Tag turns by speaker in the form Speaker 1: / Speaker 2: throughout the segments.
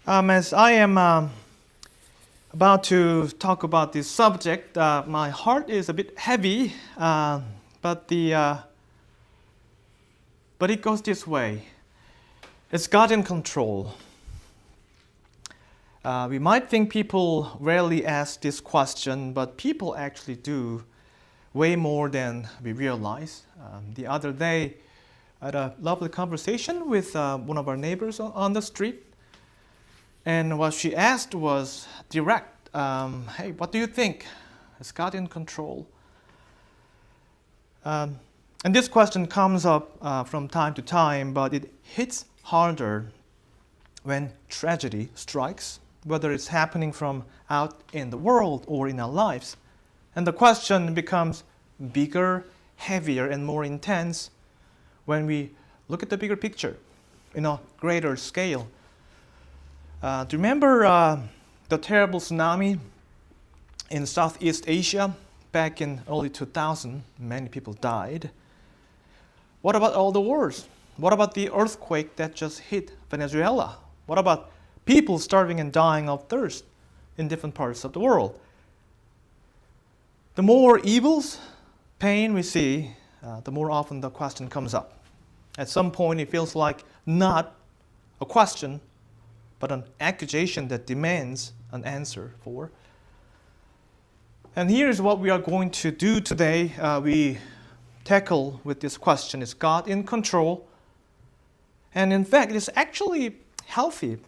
Speaker 1: As I am about to talk about this subject, my heart is a bit heavy, but it goes this way. It's God in control. We might think people rarely ask this question, but people actually do way more than we realize. The other day, I had a lovely conversation with one of our neighbors on the street. And what she asked was direct. Hey, what do you think? Is God in control? And this question comes up from time to time, but it hits harder when tragedy strikes, whether it's happening from out in the world or in our lives. And the question becomes bigger, heavier, and more intense when we look at the bigger picture in a greater scale. Do you remember the terrible tsunami in Southeast Asia back in early 2000? Many people died. What about all the wars? What about the earthquake that just hit Venezuela? What about people starving and dying of thirst in different parts of the world? The more evils, pain we see, the more often the question comes up. At some point, it feels like not a question, but an accusation that demands an answer for. And here's what we are going to do today. We tackle with this question, is God in control? And in fact, it's actually healthy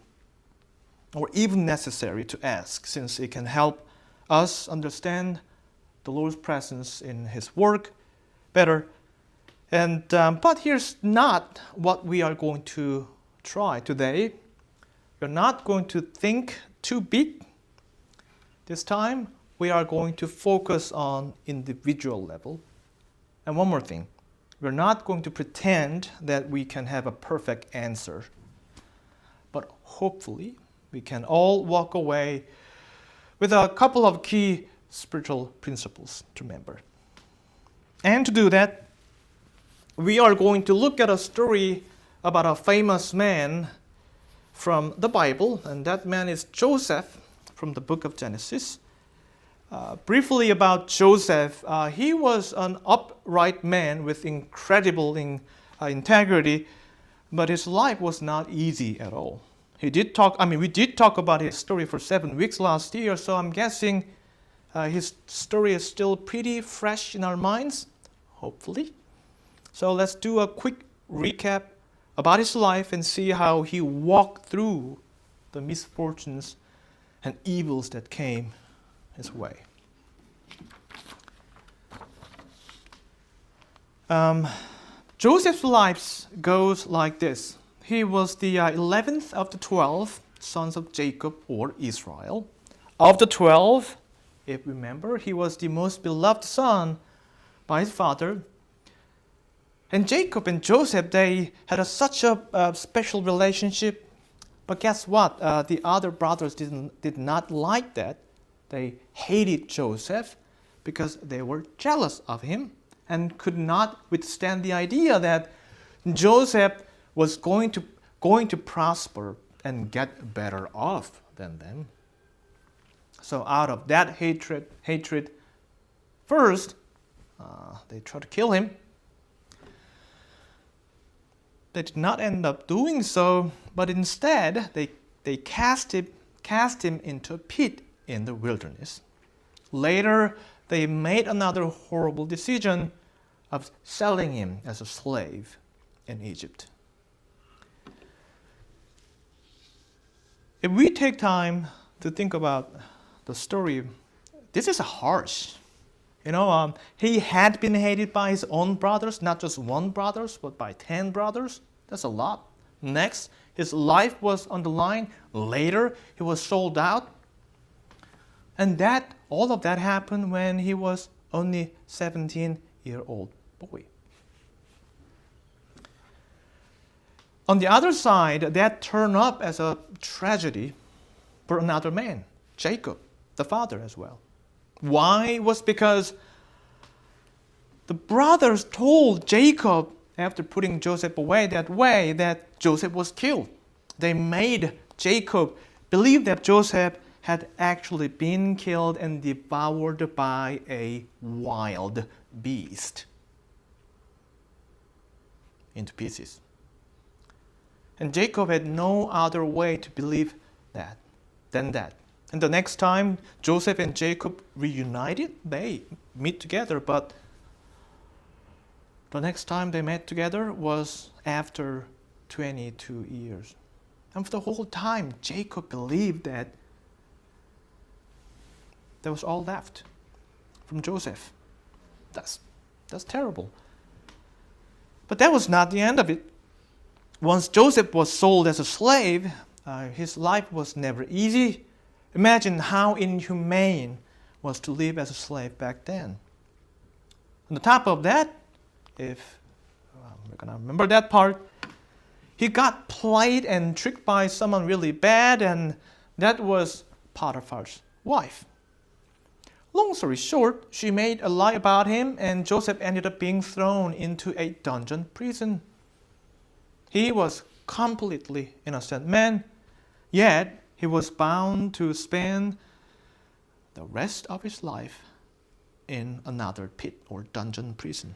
Speaker 1: or even necessary to ask, since it can help us understand the Lord's presence in His work better. And but here's not what we are going to try today. We're not going to think too big. This time, we are going to focus on individual level. And one more thing, we're not going to pretend that we can have a perfect answer. But hopefully, we can all walk away with a couple of key spiritual principles to remember. And to do that, we are going to look at a story about a famous man from the Bible, and that man is Joseph from the book of Genesis. Briefly about Joseph, he was an upright man with incredible integrity, but his life was not easy at all. We did talk about his story for 7 weeks last year, so I'm guessing his story is still pretty fresh in our minds, hopefully. So let's do a quick recap about his life and see how he walked through the misfortunes and evils that came his way. Joseph's life goes like this. He was the 11th of the 12 sons of Jacob or Israel. Of the 12, if you remember, he was the most beloved son by his father. And Jacob and Joseph, they had such a special relationship. But guess what? The other brothers did not like that. They hated Joseph because they were jealous of him and could not withstand the idea that Joseph was going to prosper and get better off than them. So out of that hatred, first, they tried to kill him. They did not end up doing so, but instead they cast him into a pit in the wilderness. Later, they made another horrible decision of selling him as a slave in Egypt. If we take time to think about the story, this is harsh. He had been hated by his own brothers, not just one brother, but by 10 brothers. That's a lot. Next, his life was on the line. Later, he was sold out. And all of that happened when he was only 17-year-old boy. On the other side, that turned up as a tragedy for another man, Jacob, the father as well. Why? It was because the brothers told Jacob, after putting Joseph away that way, that Joseph was killed. They made Jacob believed that Joseph had actually been killed and devoured by a wild beast into pieces. And Jacob had no other way to believe than that. And the next time Joseph and Jacob reunited, they meet together, but the next time they met together was after 22 years. And for the whole time, Jacob believed that there was all left from Joseph. That's terrible. But that was not the end of it. Once Joseph was sold as a slave, his life was never easy. Imagine how inhumane it was to live as a slave back then. On the top of that, if we're going to remember that part, he got played and tricked by someone really bad, and that was Potiphar's wife. Long story short, she made a lie about him, and Joseph ended up being thrown into a dungeon prison. He was completely innocent man, yet he was bound to spend the rest of his life in another pit or dungeon prison.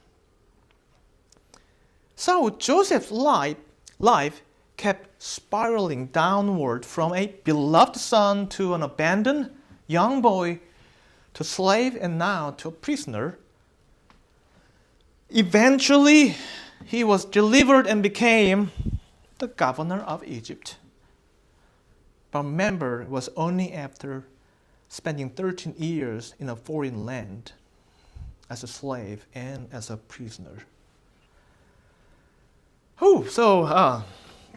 Speaker 1: So Joseph's life kept spiraling downward from a beloved son to an abandoned young boy to slave and now to a prisoner. Eventually, he was delivered and became the governor of Egypt. But remember, it was only after spending 13 years in a foreign land as a slave and as a prisoner. So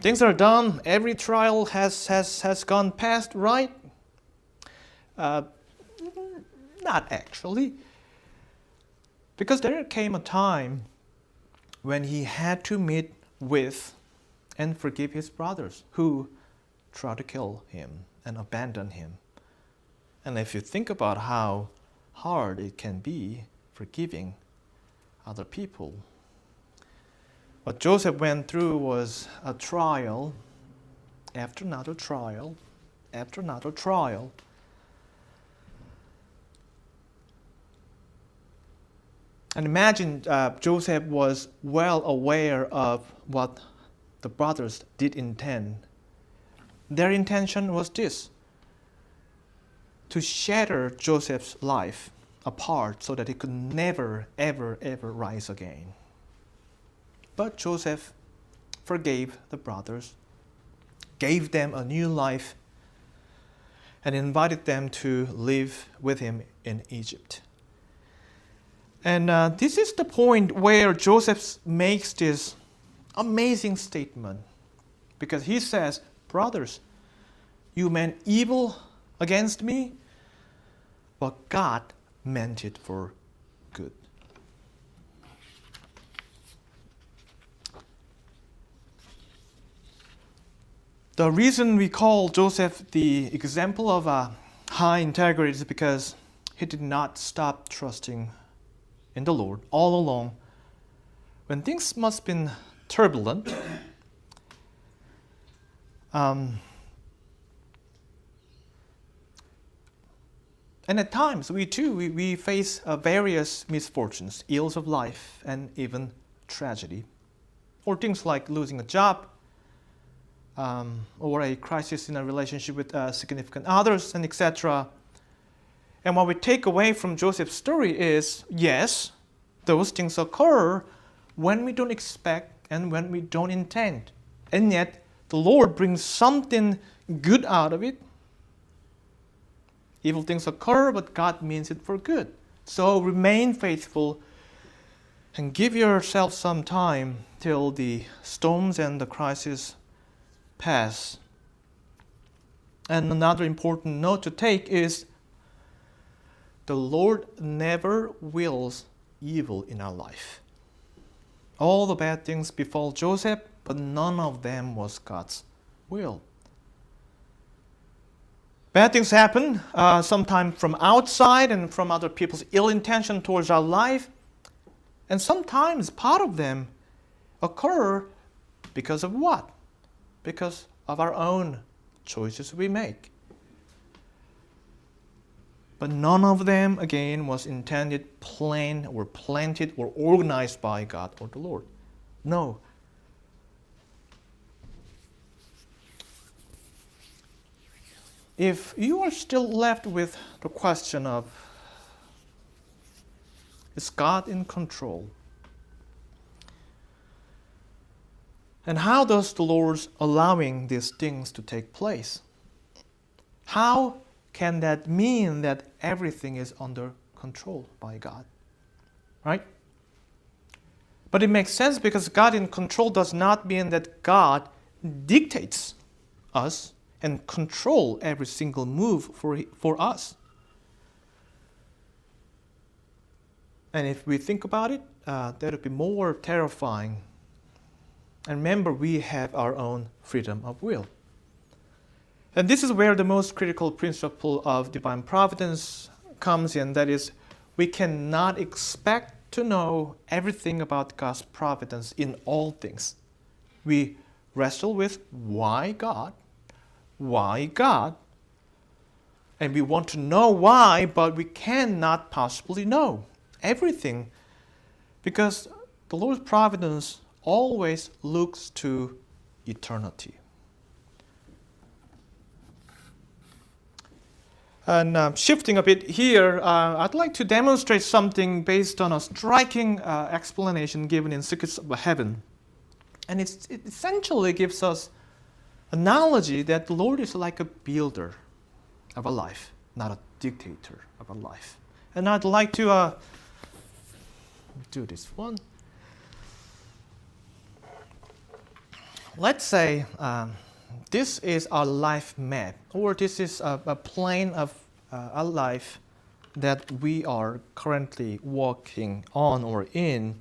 Speaker 1: things are done. Every trial has gone past, right? Not actually. Because there came a time when he had to meet with and forgive his brothers who tried to kill him and abandon him. And if you think about how hard it can be forgiving other people, what Joseph went through was a trial after another trial after another trial. And imagine Joseph was well aware of what the brothers did intend. Their intention was this: to shatter Joseph's life apart so that he could never, ever, ever rise again. But Joseph forgave the brothers, gave them a new life, and invited them to live with him in Egypt. And this is the point where Joseph makes this amazing statement. Because he says, "Brothers, you meant evil against me, but God meant it for good." The reason we call Joseph the example of high integrity is because he did not stop trusting in the Lord all along. When things must have been turbulent, and at times we face various misfortunes, ills of life, and even tragedy, or things like losing a job, or a crisis in a relationship with significant others, and etc. And what we take away from Joseph's story is, yes, those things occur when we don't expect and when we don't intend. And yet, the Lord brings something good out of it. Evil things occur, but God means it for good. So remain faithful and give yourself some time till the storms and the crisis pass. And another important note to take is the Lord never wills evil in our life. All the bad things befall Joseph, but none of them was God's will. Bad things happen, sometimes from outside and from other people's ill intention towards our life. And sometimes part of them occur because of what? Because of our own choices we make. But none of them, again, was intended, planned, or planted, or organized by God or the Lord. No. If you are still left with the question of, is God in control? And how does the Lord allowing these things to take place? How can that mean that everything is under control by God? Right? But it makes sense, because God in control does not mean that God dictates us and control every single move for us. And if we think about it, that would be more terrifying. And remember, we have our own freedom of will. And this is where the most critical principle of divine providence comes in. That is, we cannot expect to know everything about God's providence in all things. We wrestle with why God? Why God? And we want to know why, but we cannot possibly know everything, because the Lord's providence always looks to eternity. And shifting a bit here, I'd like to demonstrate something based on a striking explanation given in Secrets of Heaven. And it essentially gives us an analogy that the Lord is like a builder of a life, not a dictator of a life. And I'd like to do this one. Let's say this is our life map, or this is a plane of a life that we are currently walking on or in.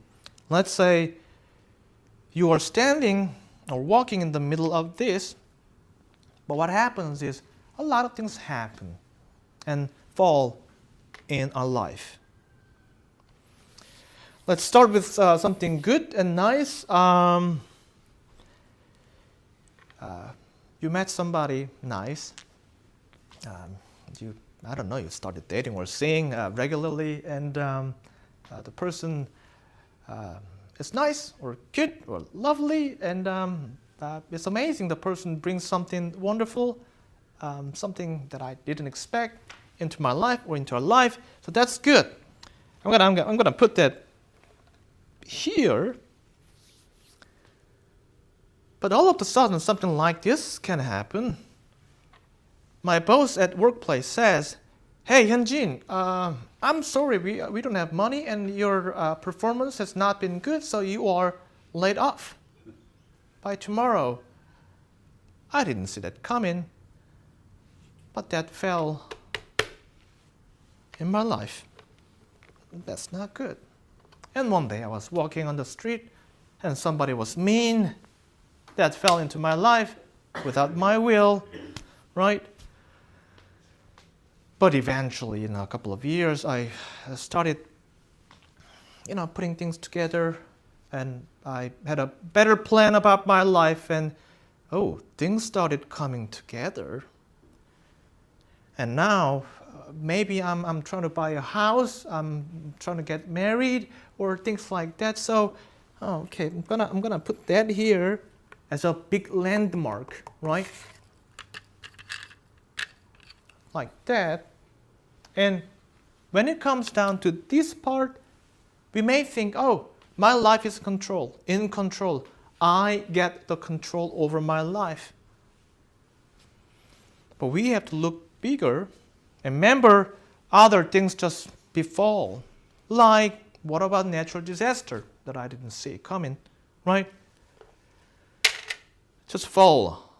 Speaker 1: Let's say you are standing or walking in the middle of this, but what happens is a lot of things happen and fall in our life. Let's start with something good and nice. You met somebody nice. You started dating or seeing regularly, and the person is nice or cute or lovely, and it's amazing. The person brings something wonderful, something that I didn't expect into my life or into our life. So that's good. I'm gonna put that here. But all of a sudden, something like this can happen. My boss at workplace says, "Hey, Hyunjin, I'm sorry, we don't have money, and your performance has not been good, so you are laid off by tomorrow." I didn't see that coming, but that fell in my life. That's not good. And one day I was walking on the street, and somebody was mean. That fell into my life without my will, right? But eventually, in a couple of years, I started, putting things together, and I had a better plan about my life, and things started coming together. And now, maybe I'm trying to buy a house, I'm trying to get married, or things like that. So, okay, I'm gonna put that here as a big landmark, right? Like that. And when it comes down to this part, we may think, my life is in control. I get the control over my life. But we have to look bigger. And remember, other things just befall. Like, what about natural disaster that I didn't see coming, right? Just fall.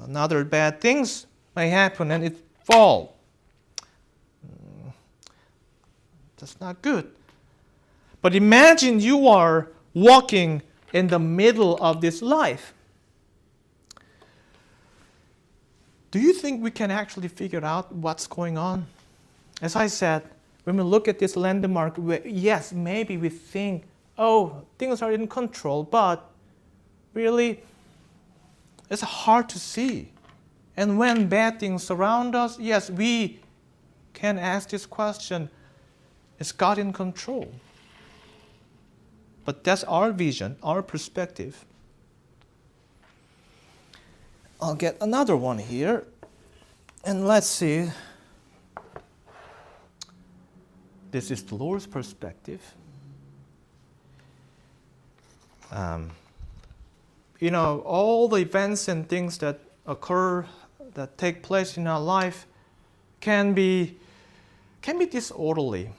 Speaker 1: Another bad things may happen and it fall. That's not good. But imagine you are walking in the middle of this life. Do you think we can actually figure out what's going on? As I said, when we look at this landmark, yes, maybe we think, things are in control, but really, It's hard to see. And when bad things surround us, yes, we can ask this question, is God in control? But that's our vision, our perspective. I'll get another one here. And let's see. This is the Lord's perspective. All the events and things that occur, that take place in our life, can be disorderly.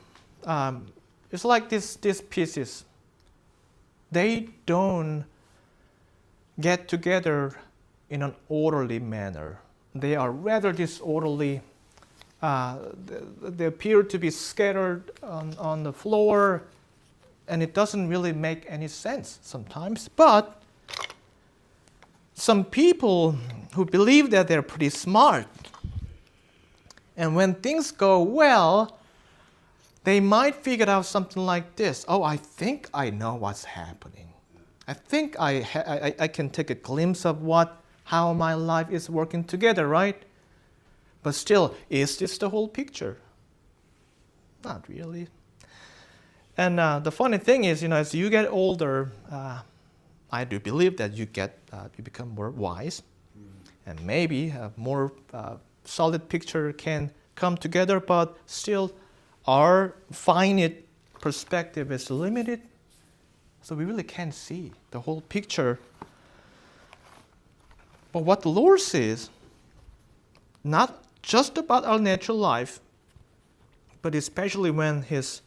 Speaker 1: It's like these pieces. They don't get together in an orderly manner. They are rather disorderly. They appear to be scattered on the floor, and it doesn't really make any sense sometimes. But some people who believe that they're pretty smart, and when things go well, they might figure out something like this. Oh, I think I know what's happening. I think I can take a glimpse of how my life is working together, right? But still, is this the whole picture? Not really. And the funny thing is, as you get older, I do believe that you become more wise, and maybe a more solid picture can come together. But still, our finite perspective is limited, so we really can't see the whole picture. But what the Lord says, not just about our natural life, but especially when His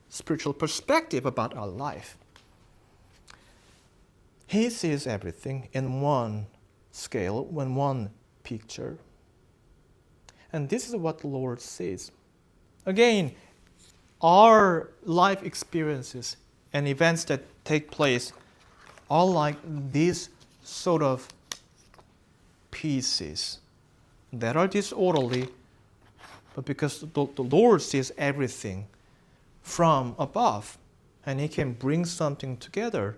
Speaker 1: spiritual perspective about our life. He sees everything in one scale, in one picture. And this is what the Lord says. Again, our life experiences and events that take place are like these sort of pieces that are disorderly, but because the Lord sees everything from above, and He can bring something together.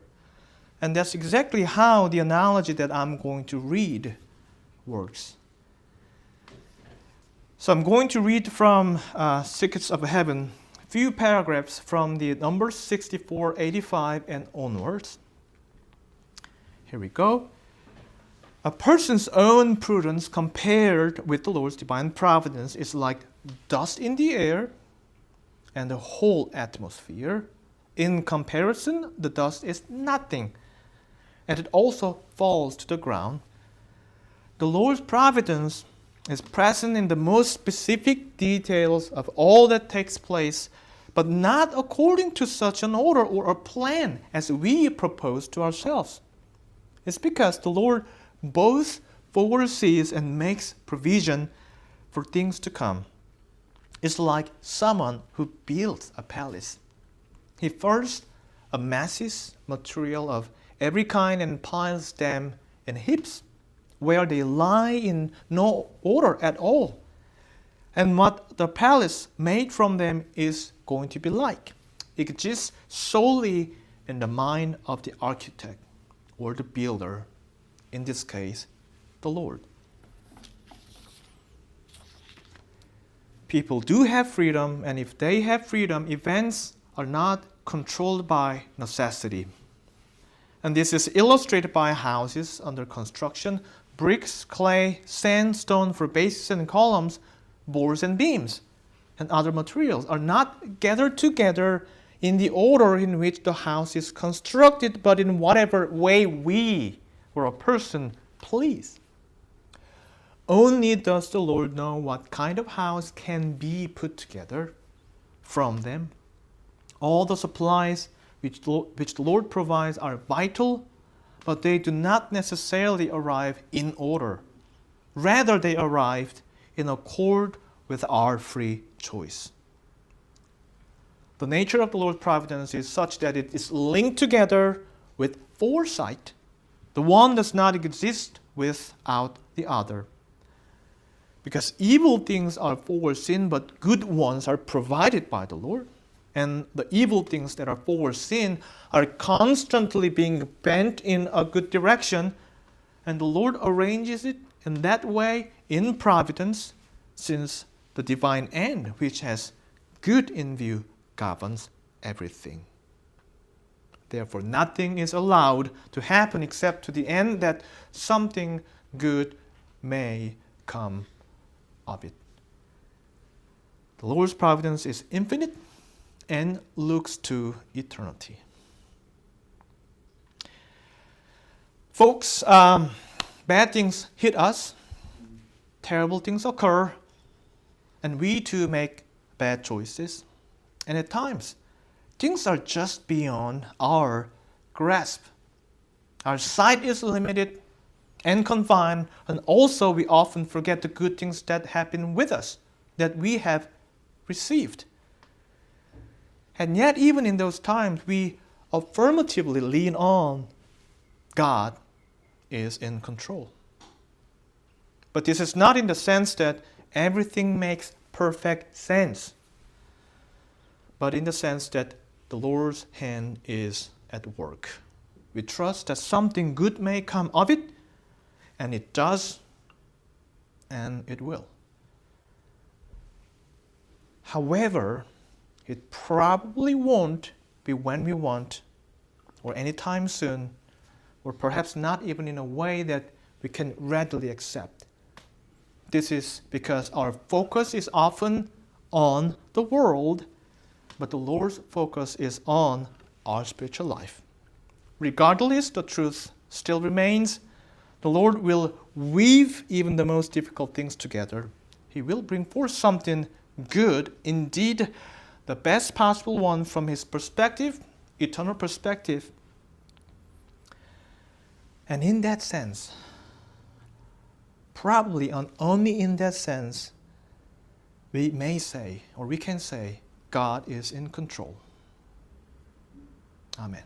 Speaker 1: And that's exactly how the analogy that I'm going to read works. So I'm going to read from Secrets of Heaven, a few paragraphs from the Numbers 64, 85 and onwards. Here we go. A person's own prudence compared with the Lord's divine providence is like dust in the air and the whole atmosphere. In comparison, the dust is nothing, and it also falls to the ground. The Lord's providence is present in the most specific details of all that takes place, but not according to such an order or a plan as we propose to ourselves. It's because the Lord both foresees and makes provision for things to come. It's like someone who builds a palace. He first amasses material of every kind and piles them in heaps where they lie in no order at all. And what the palace made from them is going to be like. It exists solely in the mind of the architect or the builder, in this case, the Lord. People do have freedom, and if they have freedom, events are not controlled by necessity. And this is illustrated by houses under construction, bricks, clay, sand, stone for bases and columns, boards and beams, and other materials are not gathered together in the order in which the house is constructed, but in whatever way we or a person please. Only does the Lord know what kind of house can be put together from them. All the supplies which the Lord provides are vital, but they do not necessarily arrive in order. Rather, they arrived in accord with our free choice. The nature of the Lord's providence is such that it is linked together with foresight. The one does not exist without the other. Because evil things are foreseen, but good ones are provided by the Lord. And the evil things that are foreseen are constantly being bent in a good direction. And the Lord arranges it in that way in providence, since the divine end, which has good in view, governs everything. Therefore, nothing is allowed to happen except to the end that something good may come of it. The Lord's providence is infinite and looks to eternity. Folks, bad things hit us, terrible things occur, and we too make bad choices. And at times, things are just beyond our grasp. Our sight is limited and confined, and also we often forget the good things that happen with us, that we have received. And yet, even in those times, we affirmatively lean on God is in control. But this is not in the sense that everything makes perfect sense, but in the sense that the Lord's hand is at work. We trust that something good may come of it, and it does, and it will. However, it probably won't be when we want, or anytime soon, or perhaps not even in a way that we can readily accept. This is because our focus is often on the world, but the Lord's focus is on our spiritual life. Regardless, the truth still remains. The Lord will weave even the most difficult things together. He will bring forth something good, indeed the best possible one from His perspective, eternal perspective. And in that sense, probably only in that sense, we may say, or we can say, God is in control. Amen.